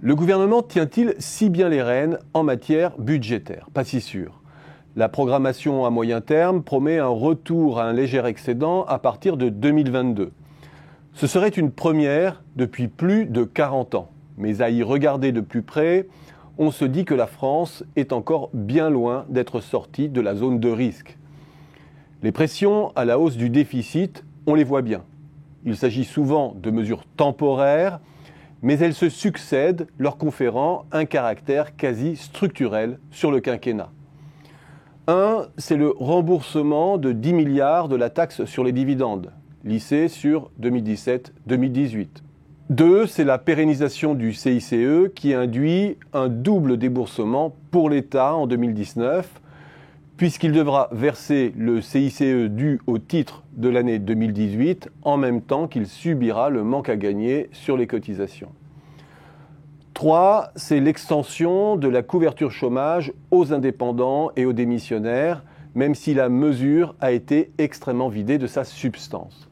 Le gouvernement tient-il si bien les rênes en matière budgétaire? Pas si sûr. La programmation à moyen terme promet un retour à un léger excédent à partir de 2022. Ce serait une première depuis plus de 40 ans. Mais à y regarder de plus près, on se dit que la France est encore bien loin d'être sortie de la zone de risque. Les pressions à la hausse du déficit, on les voit bien. Il s'agit souvent de mesures temporaires, mais elles se succèdent, leur conférant un caractère quasi structurel sur le quinquennat. Un, c'est le remboursement de 10 milliards de la taxe sur les dividendes, lissée sur 2017-2018. Deux, c'est la pérennisation du CICE qui induit un double déboursement pour l'État en 2019, puisqu'il devra verser le CICE dû au titre de l'année 2018 en même temps qu'il subira le manque à gagner sur les cotisations. 3, c'est l'extension de la couverture chômage aux indépendants et aux démissionnaires, même si la mesure a été extrêmement vidée de sa substance.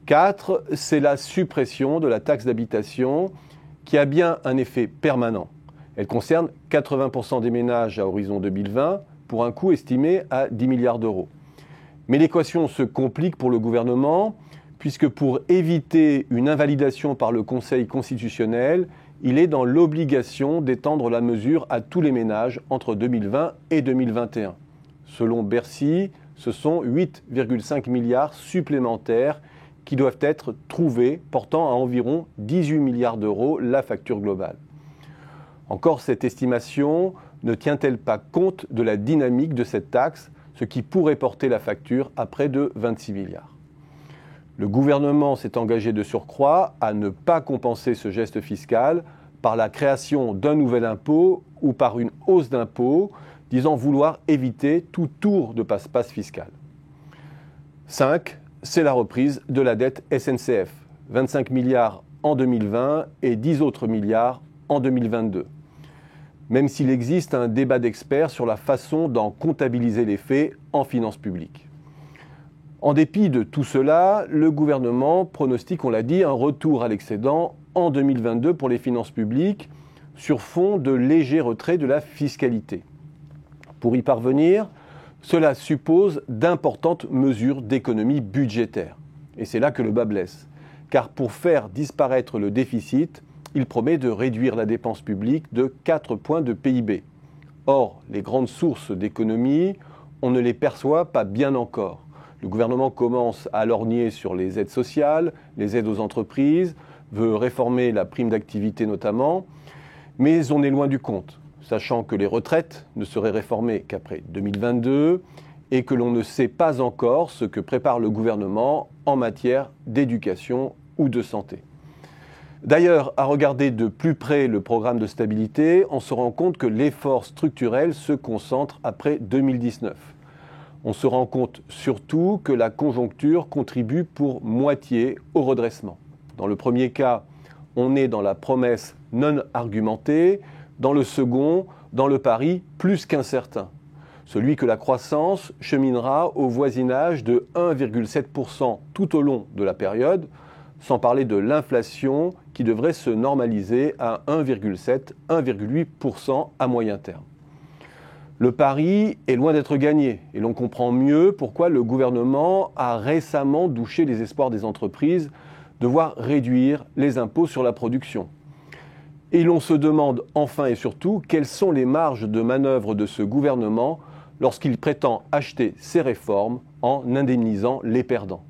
4, c'est la suppression de la taxe d'habitation qui a bien un effet permanent. Elle concerne 80% des ménages à horizon 2020 pour un coût estimé à 10 milliards d'euros. Mais l'équation se complique pour le gouvernement puisque pour éviter une invalidation par le Conseil constitutionnel, il est dans l'obligation d'étendre la mesure à tous les ménages entre 2020 et 2021. Selon Bercy, ce sont 8,5 milliards supplémentaires qui doivent être trouvés, portant à environ 18 milliards d'euros la facture globale. Encore cette estimation ne tient-elle pas compte de la dynamique de cette taxe, ce qui pourrait porter la facture à près de 26 milliards. Le gouvernement s'est engagé de surcroît à ne pas compenser ce geste fiscal par la création d'un nouvel impôt ou par une hausse d'impôt, disant vouloir éviter tout tour de passe-passe fiscal. 5. C'est la reprise de la dette SNCF, 25 milliards en 2020 et 10 autres milliards en 2022. Même s'il existe un débat d'experts sur la façon d'en comptabiliser les faits en finances publiques. En dépit de tout cela, le gouvernement pronostique, on l'a dit, un retour à l'excédent en 2022 pour les finances publiques sur fond de léger retrait de la fiscalité. Pour y parvenir, cela suppose d'importantes mesures d'économie budgétaire. Et c'est là que le bât blesse. Car pour faire disparaître le déficit, il promet de réduire la dépense publique de 4 points de PIB. Or, les grandes sources d'économie, on ne les perçoit pas bien encore. Le gouvernement commence à lorgner sur les aides sociales, les aides aux entreprises, veut réformer la prime d'activité notamment, mais on est loin du compte, sachant que les retraites ne seraient réformées qu'après 2022 et que l'on ne sait pas encore ce que prépare le gouvernement en matière d'éducation ou de santé. D'ailleurs, à regarder de plus près le programme de stabilité, on se rend compte que l'effort structurel se concentre après 2019. On se rend compte surtout que la conjoncture contribue pour moitié au redressement. Dans le premier cas, on est dans la promesse non argumentée. Dans le second, dans le pari plus qu'incertain. Celui que la croissance cheminera au voisinage de 1,7% tout au long de la période, sans parler de l'inflation qui devrait se normaliser à 1,7-1,8% à moyen terme. Le pari est loin d'être gagné et l'on comprend mieux pourquoi le gouvernement a récemment douché les espoirs des entreprises de voir réduire les impôts sur la production. Et l'on se demande enfin et surtout quelles sont les marges de manœuvre de ce gouvernement lorsqu'il prétend acheter ses réformes en indemnisant les perdants.